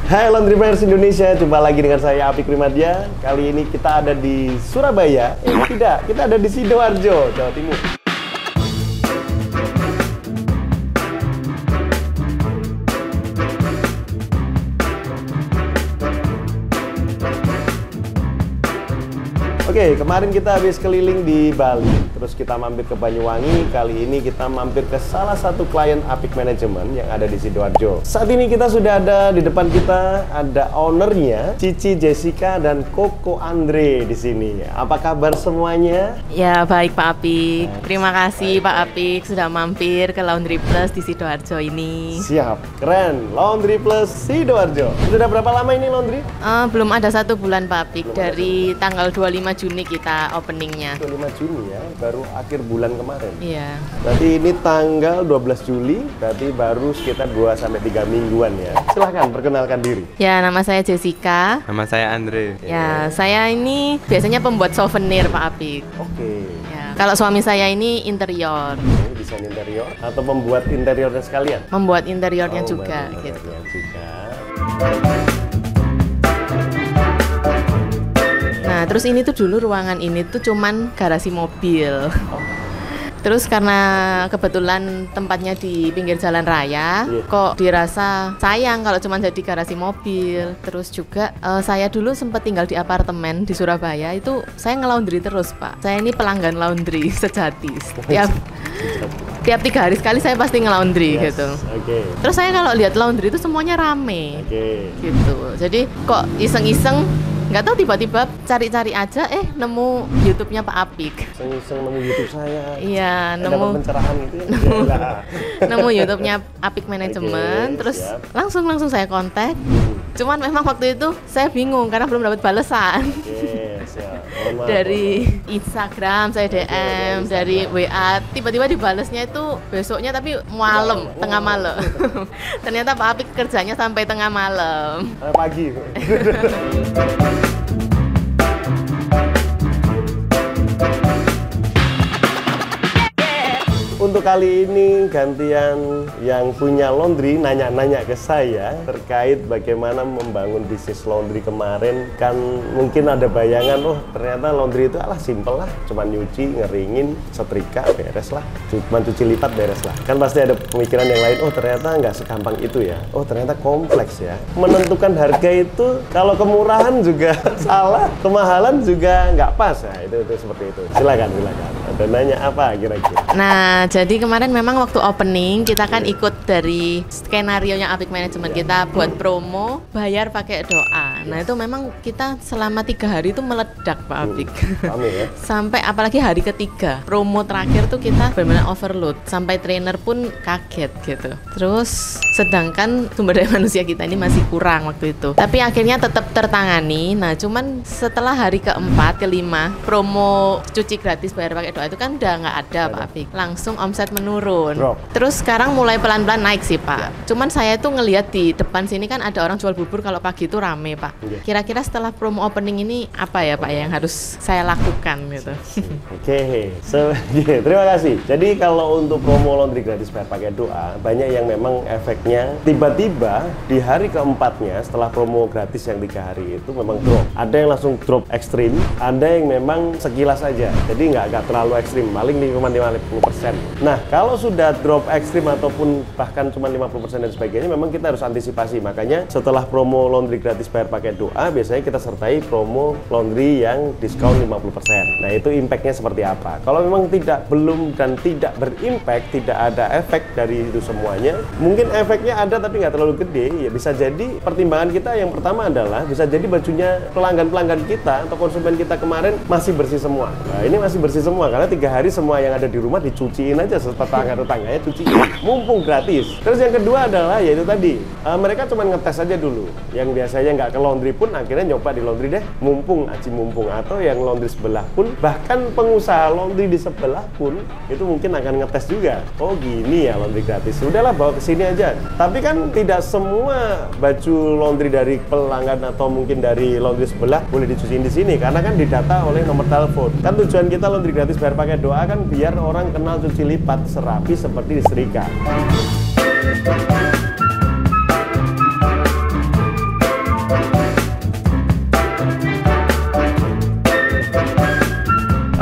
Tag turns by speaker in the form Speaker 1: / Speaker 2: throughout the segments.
Speaker 1: Hai Laundry Buyers Indonesia, jumpa lagi dengan saya Apik Primadja. Kali ini kita ada di Surabaya. Tidak, kita ada di Sidoarjo, Jawa Timur. Oke, kemarin kita habis keliling di Bali, terus kita mampir ke Banyuwangi. Kali ini kita mampir ke salah satu klien Apik Management yang ada di Sidoarjo. Saat ini kita sudah ada di depan kita, ada ownernya, Cici Jessica dan Koko Andre di sini. Apa kabar semuanya?
Speaker 2: Ya, baik Pak Apik. Terima kasih Pak Apik sudah mampir ke Laundry Plus di Sidoarjo ini.
Speaker 1: Siap, keren. Laundry Plus Sidoarjo. Sudah berapa lama ini Laundry?
Speaker 2: Belum ada 1 bulan Pak Apik, dari tanggal 25 Juni kita openingnya.
Speaker 1: 25 Juni ya, baru akhir bulan kemarin.
Speaker 2: Iya.
Speaker 1: Berarti ini tanggal 12 Juli, berarti baru sekitar 2-3 mingguan ya. Silahkan perkenalkan diri.
Speaker 2: Ya, nama saya Jessica.
Speaker 3: Nama saya Andre.
Speaker 2: Ya, saya ini biasanya pembuat souvenir Pak Apik.
Speaker 1: Oke.
Speaker 2: Ya. Kalau suami saya ini interior.
Speaker 1: Desain interior atau membuat interiornya sekalian?
Speaker 2: Membuat interiornya
Speaker 1: Oh,
Speaker 2: juga
Speaker 1: membuat
Speaker 2: gitu.
Speaker 1: interiornya juga.
Speaker 2: Nah, terus ini tuh dulu ruangan ini tuh cuman garasi mobil. Terus karena kebetulan tempatnya di pinggir jalan raya, kok dirasa sayang kalau cuma jadi garasi mobil. Terus juga saya dulu sempat tinggal di apartemen di Surabaya, itu saya nge-laundry terus Pak. Saya ini pelanggan laundry sejati. Tiap 3 hari sekali saya pasti nge-laundry gitu. Terus saya kalau lihat laundry itu semuanya rame. Gitu. Jadi kok iseng-iseng, nggak tahu tiba-tiba cari-cari aja, nemu YouTube-nya Pak Apik.
Speaker 1: Iseng-iseng nemu YouTube saya.
Speaker 2: Iya,
Speaker 1: nemu pencerahan itu.
Speaker 2: Nemu YouTube-nya Apik Management, terus langsung saya kontak. Cuman memang waktu itu saya bingung karena belum dapat balasan. Dari Instagram saya DM, dari WA, tiba-tiba dibalesnya itu besoknya tapi malam, tengah malam. Ternyata Pak Apik kerjanya sampai tengah malam.
Speaker 1: Pagi. Untuk kali ini gantian yang punya laundry nanya-nanya ke saya terkait bagaimana membangun bisnis laundry kemarin. Kan mungkin ada bayangan, ternyata laundry itu simple lah, cuma nyuci, ngeringin, setrika, beres lah, cuma cuci lipat, beres lah. Kan pasti ada pemikiran yang lain, ternyata nggak segampang itu ya, ternyata kompleks ya. Menentukan harga itu kalau kemurahan juga salah, kemahalan juga nggak pas ya, itu seperti itu. Silakan. Ada nanya apa kira-kira?
Speaker 2: Nah, jadi kemarin memang waktu opening kita kan ikut dari skenario-nya Apik Management, kita buat promo bayar pakai doa. Nah, itu memang kita selama 3 hari itu meledak Pak Apik.
Speaker 1: Ya?
Speaker 2: Sampai apalagi hari ketiga promo terakhir tuh kita benar-benar overload, sampai trainer pun kaget gitu. Terus sedangkan sumber daya manusia kita ini masih kurang waktu itu, tapi akhirnya tetap tertangani. Nah, cuman setelah hari keempat, kelima promo cuci gratis bayar pakai doa itu kan udah nggak ada Pak Apik, langsung omset menurun. Terus sekarang mulai pelan-pelan naik sih Pak. Cuman saya tuh ngelihat di depan sini kan ada orang jual bubur kalau pagi itu rame Pak. Kira-kira setelah promo opening ini apa ya Pak yang harus saya lakukan gitu?
Speaker 1: Terima kasih. Jadi kalau untuk promo laundry gratis bayar pakai doa, banyak yang memang efeknya tiba-tiba di hari keempatnya setelah promo gratis yang 3 hari itu memang drop. Ada yang langsung drop ekstrim, ada yang memang sekilas aja. Jadi nggak terlalu ekstrim, paling 50%. Nah, kalau sudah drop ekstrim ataupun bahkan cuma 50% dan sebagainya, memang kita harus antisipasi. Makanya setelah promo laundry gratis bayar pakai doa, biasanya kita sertai promo laundry yang diskon 50%. Nah, itu impactnya seperti apa? Kalau memang belum dan tidak berimpact, tidak ada efek dari itu semuanya, mungkin efeknya ada tapi nggak terlalu gede, ya bisa jadi pertimbangan kita yang pertama adalah bisa jadi bajunya pelanggan-pelanggan kita atau konsumen kita kemarin masih bersih semua. Nah, ini masih bersih semua karena 3 hari semua yang ada di rumah dicuciin aja, tetangga-tetangganya cuciin, mumpung gratis. Terus yang kedua adalah yaitu tadi, mereka cuma ngetes aja dulu. Yang biasanya nggak ke laundry pun akhirnya nyoba di laundry deh, mumpung. Atau yang laundry sebelah pun, bahkan pengusaha laundry di sebelah pun itu mungkin akan ngetes juga. Oh gini ya laundry gratis, udahlah bawa ke sini aja. Tapi kan tidak semua baju laundry dari pelanggan atau mungkin dari laundry sebelah boleh dicuciin di sini karena kan didata oleh nomor telepon. Kan tujuan kita laundry gratis bayar pakai doa kan biar orang kenal cuci lipat serapi seperti disetrika.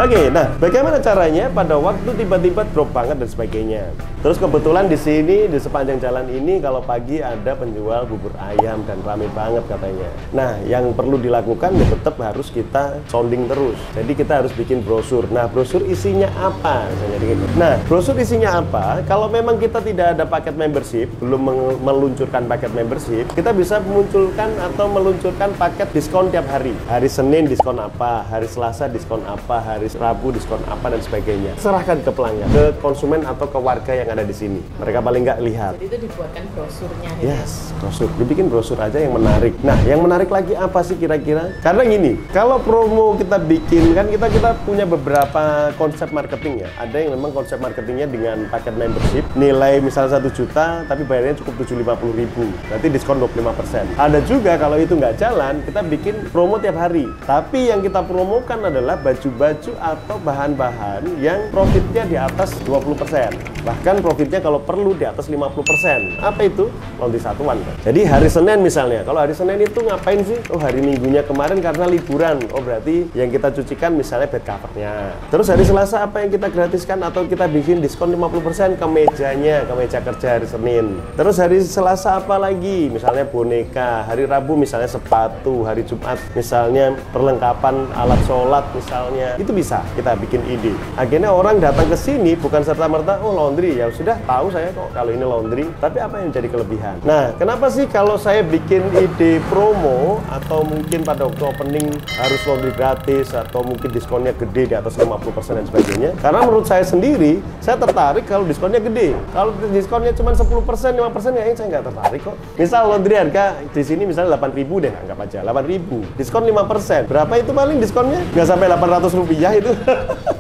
Speaker 1: Oke, nah bagaimana caranya pada waktu tiba-tiba drop banget dan sebagainya. Terus kebetulan di sini di sepanjang jalan ini kalau pagi ada penjual bubur ayam dan rame banget katanya. Nah, yang perlu dilakukan ya tetap harus kita sounding terus. Jadi kita harus bikin brosur. Nah, brosur isinya apa? Misalnya gitu. Nah, brosur isinya apa? Kalau memang kita tidak ada paket membership, belum meluncurkan paket membership, kita bisa memunculkan atau meluncurkan paket diskon tiap hari. Hari Senin diskon apa, hari Selasa diskon apa, hari Rabu diskon apa dan sebagainya. Serahkan ke pelanggan, ke konsumen atau ke warga yang ada di sini. Mereka paling nggak lihat.
Speaker 2: Jadi itu dibuatkan brosurnya gitu.
Speaker 1: Yes, brosur. Dibikin brosur aja yang menarik. Nah, yang menarik lagi apa sih kira-kira? Karena gini, kalau promo kita bikin kan kita punya beberapa konsep marketing ya. Ada yang memang konsep marketingnya dengan paket membership, nilai misalnya 1 juta, tapi bayarnya cukup 750.000. Berarti diskon 25%. Ada juga kalau itu nggak jalan, kita bikin promo tiap hari. Tapi yang kita promokan adalah baju-baju atau bahan-bahan yang profitnya di atas 20%. Bahkan profitnya kalau perlu di atas 50%. Apa itu? Laundry satuan kan? Jadi hari Senin misalnya, kalau hari Senin itu ngapain sih? Oh, hari Minggunya kemarin karena liburan. Oh, berarti yang kita cucikan misalnya bed covernya. Terus hari Selasa apa yang kita gratiskan atau kita bikin diskon 50% ke mejanya, ke meja kerja hari Senin. Terus hari Selasa apa lagi? Misalnya boneka. Hari Rabu misalnya sepatu. Hari Jumat misalnya perlengkapan alat sholat misalnya. Itu bisa kita bikin ide. Akhirnya orang datang ke sini bukan serta-merta, oh laundry, ya sudah tahu saya kok kalau ini laundry. Tapi apa yang jadi kelebihan? Nah, kenapa sih kalau saya bikin ide promo atau mungkin pada waktu opening harus laundry gratis atau mungkin diskonnya gede di atas 50% dan sebagainya? Karena menurut saya sendiri, saya tertarik kalau diskonnya gede. Kalau diskonnya cuma 10%, 5% kayaknya saya nggak tertarik kok. Misal laundry harga di sini misalnya 8.000 deh, anggap aja 8.000. Diskon 5%. Berapa itu paling diskonnya? Nggak sampai 800 rupiah itu.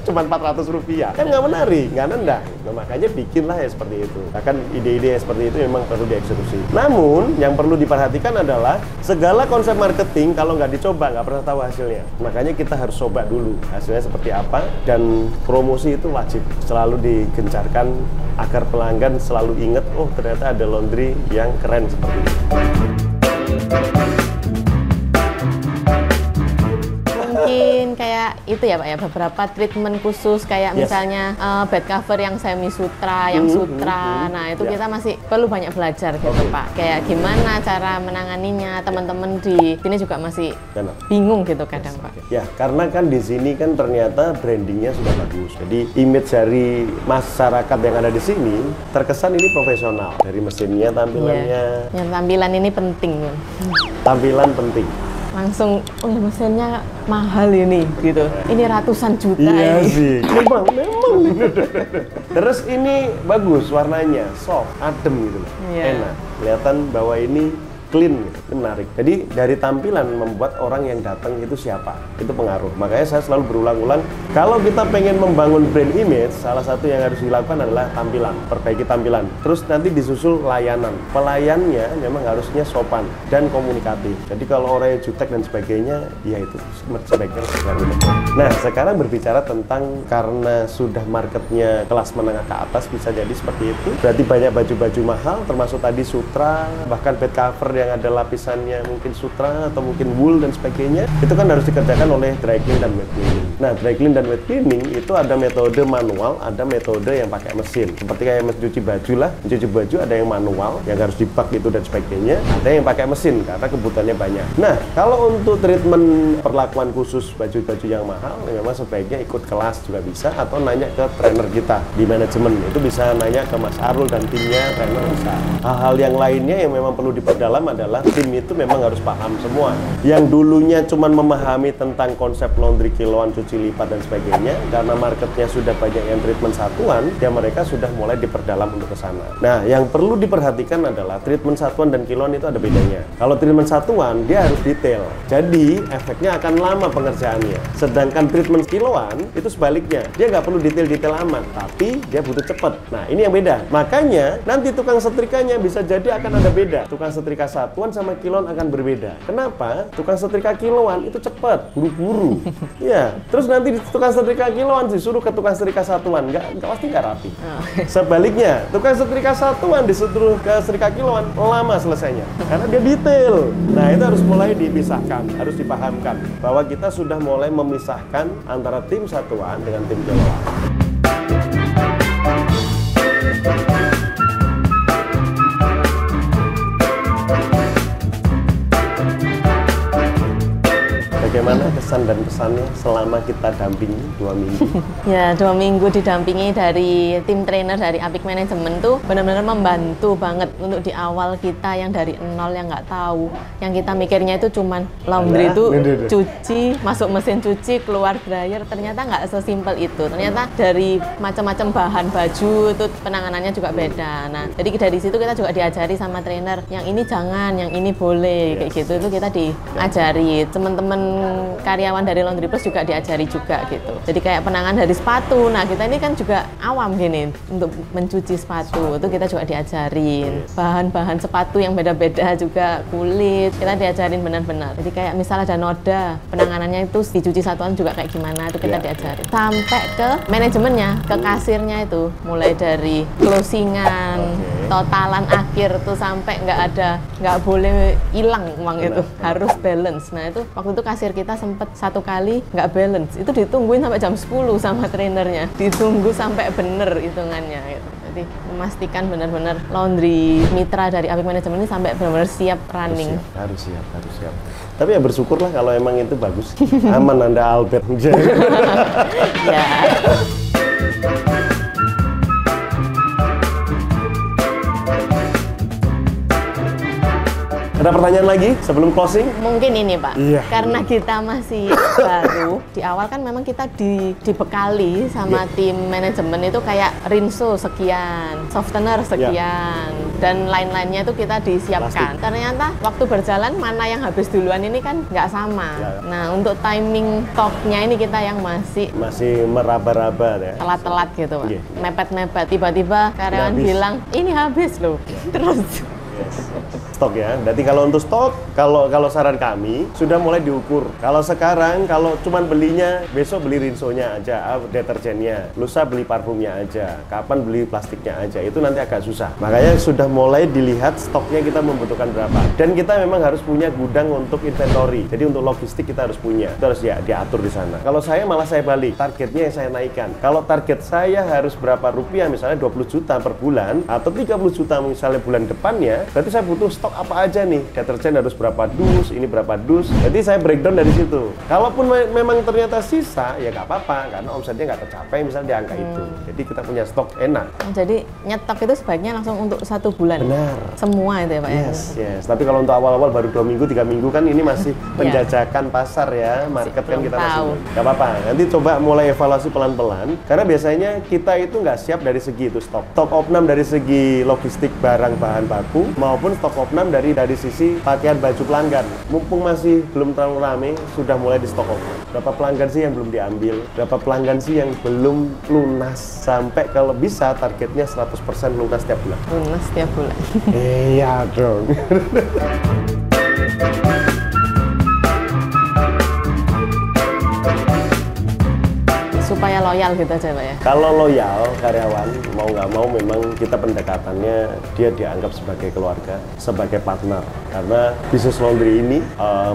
Speaker 1: Cuma 400 rupiah. Kan nggak menarik, nggak nendang. Nah, makanya bikinlah ya seperti itu. Bahkan ide-ide seperti itu memang perlu dieksekusi. Namun, yang perlu diperhatikan adalah segala konsep marketing kalau nggak dicoba, nggak pernah tahu hasilnya. Makanya kita harus coba dulu hasilnya seperti apa, dan promosi itu wajib selalu digencarkan agar pelanggan selalu ingat, oh ternyata ada laundry yang keren seperti ini.
Speaker 2: Mungkin kayak itu ya Pak ya, beberapa treatment khusus kayak misalnya bed cover yang semi sutra, yang sutra. Nah, itu kita masih perlu banyak belajar gitu Pak. Kayak gimana cara menanganinya, teman-teman di sini juga masih bingung gitu kadang Pak.
Speaker 1: Ya, karena kan di sini kan ternyata brandingnya sudah bagus. Jadi image dari masyarakat yang ada di sini terkesan ini profesional. Dari mesinnya, tampilannya.
Speaker 2: Yang tampilan ini penting.
Speaker 1: Tampilan penting.
Speaker 2: Langsung, oh ya mesinnya mahal ini gitu. Ini ratusan juta.
Speaker 1: Iya
Speaker 2: ini.
Speaker 1: sih. Memang. Terus ini bagus warnanya, soft, adem gitu. Enak. Kelihatan bahwa ini clean gitu. Itu menarik. Jadi dari tampilan membuat orang yang datang itu siapa, itu pengaruh. Makanya saya selalu berulang-ulang, kalau kita pengen membangun brand image, salah satu yang harus dilakukan adalah tampilan, perbaiki tampilan. Terus nanti disusul layanan. Pelayannya memang harusnya sopan dan komunikatif. Jadi kalau orangnya jutek dan sebagainya, ya itu sebaiknya segera. Nah, sekarang berbicara tentang karena sudah marketnya kelas menengah ke atas, bisa jadi seperti itu. Berarti banyak baju-baju mahal, termasuk tadi sutra, bahkan bed cover yang ada lapisannya mungkin sutra atau mungkin wool dan sebagainya, itu kan harus dikerjakan oleh dry clean dan wet cleaning. Nah, dry clean dan wet cleaning itu ada metode manual, ada metode yang pakai mesin. Seperti kayak mencuci baju lah, mencuci baju ada yang manual yang harus dibak itu dan sebagainya, ada yang pakai mesin karena kebutuhannya banyak. Nah, kalau untuk treatment perlakuan khusus baju-baju yang mahal, memang sebaiknya ikut kelas juga bisa, atau nanya ke trainer kita di manajemen. Itu bisa nanya ke Mas Arul dan timnya, trainer bisa. Hal-hal yang lainnya yang memang perlu diperdalam adalah tim itu memang harus paham semua. Yang dulunya cuma memahami tentang konsep laundry kiloan, cuci lipat dan sebagainya, karena marketnya sudah banyak yang treatment satuan, ya mereka sudah mulai diperdalam untuk ke sana. Nah, yang perlu diperhatikan adalah treatment satuan dan kiloan itu ada bedanya. Kalau treatment satuan, dia harus detail. Jadi, efeknya akan lama pengerjaannya. Sedangkan treatment kiloan, itu sebaliknya. Dia nggak perlu detail-detail amat, tapi dia butuh cepat. Nah, ini yang beda. Makanya, nanti tukang setrikanya bisa jadi akan ada beda. Tukang setrika satuan sama kiloan akan berbeda. Kenapa? Tukang setrika kiloan itu cepat, buru-buru. Iya. Terus nanti tukang setrika kiloan disuruh ke tukang setrika satuan, pasti nggak rapi. Sebaliknya, tukang setrika satuan disuruh ke setrika kiloan, lama selesainya. Karena dia detail. Nah, itu harus mulai dipisahkan, harus dipahamkan bahwa kita sudah mulai memisahkan antara tim satuan dengan tim kiloan. Bagaimana kesan dan pesannya selama kita dampingi 2 minggu?
Speaker 2: Ya, 2 minggu didampingi dari tim trainer dari Apik Manajemen tuh benar-benar membantu banget untuk di awal kita yang dari nol yang nggak tahu, yang kita mikirnya itu cuman laundry itu cuci, masuk mesin cuci, keluar dryer, ternyata nggak sesimpel itu. Ternyata dari macam-macam bahan baju itu penanganannya juga beda. Nah, jadi dari situ kita juga diajari sama trainer, yang ini jangan, yang ini boleh, kayak gitu itu kita diajari. Teman-teman karyawan dari Laundry Plus juga diajari juga gitu. Jadi kayak penanganan dari sepatu. Nah, kita ini kan juga awam gini untuk mencuci sepatu. Itu kita juga diajarin. Bahan-bahan sepatu yang beda-beda juga, kulit. Kita diajarin benar-benar. Jadi kayak misalnya ada noda, penanganannya itu dicuci satuan juga kayak gimana, itu kita diajarin. Sampai ke manajemennya, ke kasirnya itu. Mulai dari closingan, totalan akhir tuh sampai nggak boleh hilang uang itu. Harus balance. Nah, itu waktu itu kasir kita sempet satu kali nggak balance, itu ditungguin sampai jam 10 sama trainernya, ditunggu sampai bener hitungannya gitu. Jadi memastikan benar-benar laundry mitra dari Apik Manajemen ini sampai benar-benar siap running.
Speaker 1: Harus siap. Tapi ya bersyukurlah kalau emang itu bagus. Aman Anda Albert.
Speaker 2: Ya.
Speaker 1: Ada pertanyaan lagi sebelum closing?
Speaker 2: Mungkin ini Pak,
Speaker 1: iya,
Speaker 2: karena kita masih baru, di awal kan memang kita dibekali sama tim manajemen itu kayak rinso sekian, softener sekian, dan lain-lainnya itu kita disiapkan. Ternyata waktu berjalan mana yang habis duluan ini kan nggak sama. Nah, untuk timing stoknya ini kita yang masih meraba-raba ya. Telat-telat gitu Pak, mepet-mepet. Tiba-tiba karyawan bilang, ini habis loh. Terus
Speaker 1: stok ya. Berarti kalau untuk stok, kalau saran kami sudah mulai diukur. Kalau sekarang kalau cuman belinya besok beli rinsonya aja, deterjennya, lusa beli parfumnya aja, kapan beli plastiknya aja, itu nanti agak susah. Makanya sudah mulai dilihat stoknya kita membutuhkan berapa. Dan kita memang harus punya gudang untuk inventory. Jadi untuk logistik kita harus punya. Itu harus ya diatur di sana. Kalau saya malah saya balik, targetnya yang saya naikkan. Kalau target saya harus berapa rupiah, misalnya 20 juta per bulan atau 30 juta misalnya bulan depannya, berarti saya butuh stok apa aja nih, deterjen harus berapa dus, ini berapa dus. Jadi saya breakdown dari situ. Kalaupun memang ternyata sisa, ya nggak apa-apa, karena omsetnya nggak tercapai misalnya di angka itu. Jadi kita punya stok enak.
Speaker 2: Jadi nyetok itu sebaiknya langsung untuk 1 bulan.
Speaker 1: Benar.
Speaker 2: Semua itu ya Pak ya?
Speaker 1: Yes. Tapi kalau untuk awal-awal baru 2 minggu, 3 minggu kan ini masih penjajakan pasar ya, market kan kita masih nggak apa-apa. Nanti coba mulai evaluasi pelan-pelan, karena biasanya kita itu nggak siap dari segi itu stok opnam dari segi logistik barang bahan baku maupun stok opnam dari sisi pakaian baju pelanggan. Mumpung masih belum terlalu rame, sudah mulai di stok opnam. Berapa pelanggan sih yang belum diambil? Berapa pelanggan sih yang belum lunas? Sampai kalau bisa targetnya 100% lunas setiap bulan.
Speaker 2: Lunas setiap bulan.
Speaker 1: Iya dong.
Speaker 2: Supaya loyal gitu aja Pak ya?
Speaker 1: Kalau loyal karyawan, mau nggak mau memang kita pendekatannya dia dianggap sebagai keluarga, sebagai partner. Karena bisnis laundry ini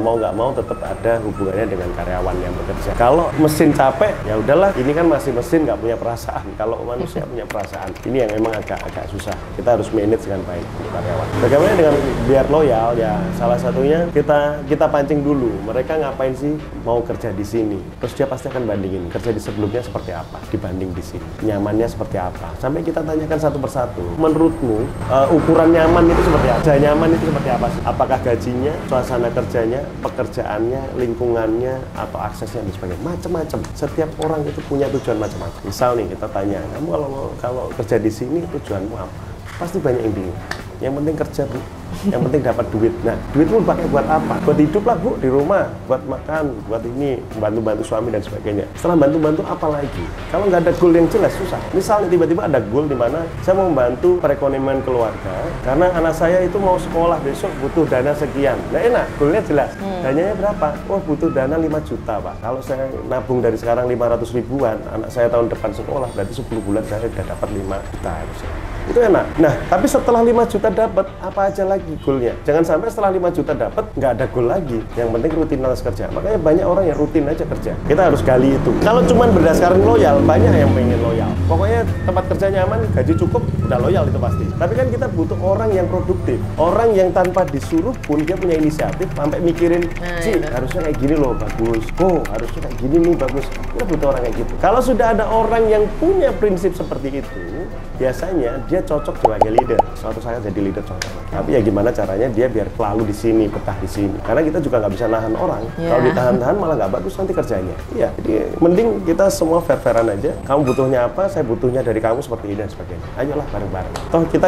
Speaker 1: mau nggak mau tetap ada hubungannya dengan karyawan yang bekerja. Kalau mesin capek, ya udahlah, ini kan masih mesin nggak punya perasaan. Kalau manusia punya perasaan, ini yang memang agak susah. Kita harus manage dengan baik untuk karyawan. Bagaimana dengan biar loyal? Ya salah satunya kita pancing dulu. Mereka ngapain sih mau kerja di sini? Terus dia pasti akan bandingin kerja di sebelumnya seperti apa dibanding di sini, nyamannya seperti apa, sampai kita tanyakan satu persatu. Menurutmu ukuran nyaman itu seperti apa? Nyaman itu seperti apa sih? Apakah gajinya, suasana kerjanya, pekerjaannya, lingkungannya, atau aksesnya dan sebagainya, macam-macam. Setiap orang itu punya tujuan macam-macam. Misal nih kita tanya, kamu kalau kerja di sini tujuanmu apa? Pasti banyak yang bingung. Yang penting kerja Bu, Yang penting dapat duit. Nah, duit pun pakai buat apa? Buat hidup lah Bu, di rumah, buat makan, buat ini, bantu-bantu suami dan sebagainya. Setelah bantu-bantu apa lagi? Kalau nggak ada goal yang jelas, susah. Misalnya tiba-tiba ada goal di mana saya mau membantu perekonomian keluarga, karena anak saya itu mau sekolah besok butuh dana sekian. Nah enak, goalnya jelas. Dananya berapa? Oh butuh dana 5 juta Pak. Kalau saya nabung dari sekarang 500 ribuan, anak saya tahun depan sekolah, berarti 10 bulan saya udah dapat 5 juta harusnya. Itu enak. Nah, tapi setelah 5 juta dapat, apa aja lagi goalnya? Jangan sampai setelah 5 juta dapat, nggak ada goal lagi. Yang penting rutinitas kerja. Makanya banyak orang yang rutin aja kerja. Kita harus gali itu. Kalau cuma berdasarkan loyal, banyak yang pengen loyal. Pokoknya tempat kerja nyaman, gaji cukup, udah loyal itu pasti. Tapi kan kita butuh orang yang produktif. Orang yang tanpa disuruh pun dia punya inisiatif, sampai mikirin, Ci, harusnya kayak gini loh, bagus. Oh, harusnya kayak gini nih, bagus. Kita butuh orang kayak gitu. Kalau sudah ada orang yang punya prinsip seperti itu, biasanya dia cocok sebagai leader. Suatu saat jadi leader cocok. Tapi ya gimana caranya dia biar selalu di sini, betah di sini. Karena kita juga nggak bisa nahan orang. Kalau ditahan-tahan malah nggak bagus nanti kerjanya. Iya, jadi mending kita semua fair-fairan aja. Kamu butuhnya apa, saya butuhnya dari kamu seperti ini dan sebagainya. Ayolah bareng-bareng. Toh kita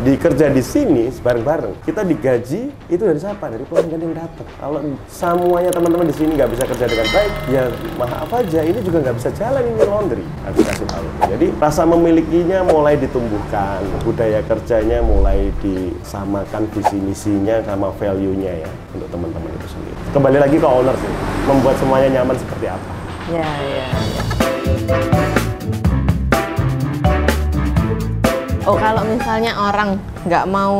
Speaker 1: dikerja di sini bareng-bareng. Kita digaji itu dari siapa? Dari pelanggan yang datang. Kalau semuanya teman-teman di sini nggak bisa kerja dengan baik, ya maaf aja. Ini juga nggak bisa jalan ini laundry. Harus kasih tahu. Jadi rasa memilikinya mulai ditumbuhkan, budaya kerjanya mulai disamakan, visi misinya sama value-nya ya untuk teman-teman itu sendiri. Kembali lagi ke owner sih, membuat semuanya nyaman seperti apa.
Speaker 2: Ya. Oh, kalau misalnya orang nggak mau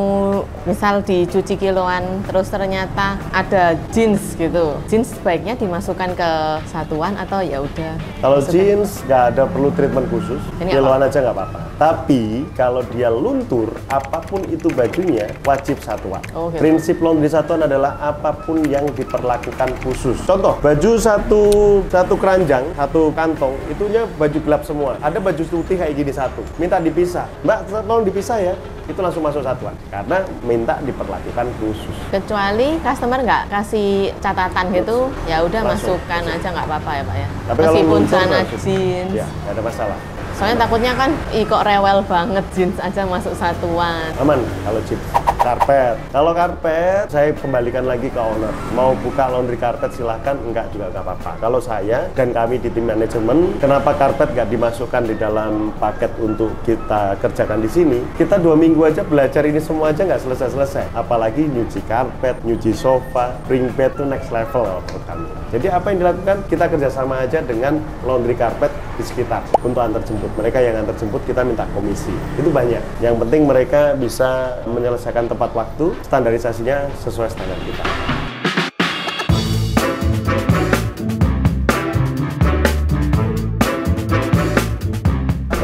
Speaker 2: misal dicuci kiloan terus ternyata ada jeans gitu, jeans sebaiknya dimasukkan ke satuan atau ya udah?
Speaker 1: Kalau jeans nggak ada perlu treatment khusus, kiloan aja nggak apa-apa. Tapi kalau dia luntur, apapun itu bajunya wajib satuan. Oh, gitu. Prinsip laundry satuan adalah apapun yang diperlakukan khusus. Contoh, baju satu keranjang, satu kantong, itunya baju gelap semua. Ada baju putih kayak gini satu, minta dipisah. Mbak, tolong dipisah ya. Itu langsung masuk satuan karena minta diperlakukan khusus. Kecuali customer nggak kasih catatan gitu, ya udah masukkan aja nggak apa-apa ya Pak ya. Tapi meskipun celana jeans, ya nggak ada masalah. Soalnya takutnya kan, kok rewel banget jeans aja masuk satuan. Aman kalau jeans. Karpet. Kalau karpet, saya kembalikan lagi ke owner. Mau buka laundry karpet silahkan, enggak juga nggak apa-apa. Kalau saya dan kami di tim manajemen, kenapa karpet nggak dimasukkan di dalam paket untuk kita kerjakan di sini? Kita 2 minggu aja belajar ini semua aja nggak selesai-selesai. Apalagi nyuci karpet, nyuci sofa, ring bed itu next level untuk kami. Jadi apa yang dilakukan? Kita kerjasama aja dengan laundry karpet di sekitar untuk antar jemput. Mereka yang antar jemput kita minta komisi. Itu banyak. Yang penting mereka bisa menyelesaikan tepat waktu, standarisasinya sesuai standar kita.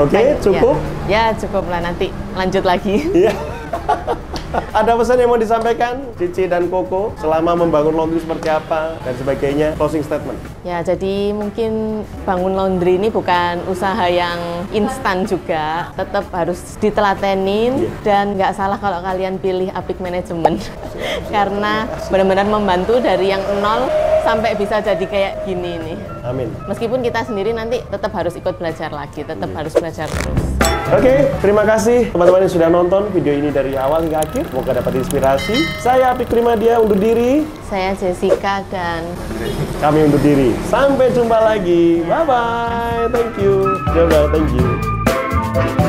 Speaker 1: Oke, cukup?
Speaker 2: Ya, cukup lah, nanti lanjut lagi.
Speaker 1: Iya. Ada pesan yang mau disampaikan Cici dan Koko selama membangun laundry seperti apa dan sebagainya? Closing statement. Ya, jadi mungkin bangun laundry ini bukan usaha yang instan juga, tetap harus ditelatenin dan nggak salah kalau kalian pilih Apik Manajemen karena benar-benar membantu dari yang nol sampai bisa jadi kayak gini nih. Amin. Meskipun kita sendiri nanti tetap harus ikut belajar lagi, tetap harus belajar terus. Oke, terima kasih teman-teman yang sudah nonton video ini dari awal hingga akhir. Semoga dapat inspirasi. Saya Apik Primadia undur diri. Saya Jessica dan kami undur diri. Sampai jumpa lagi. Bye-bye. Thank you. Thank you.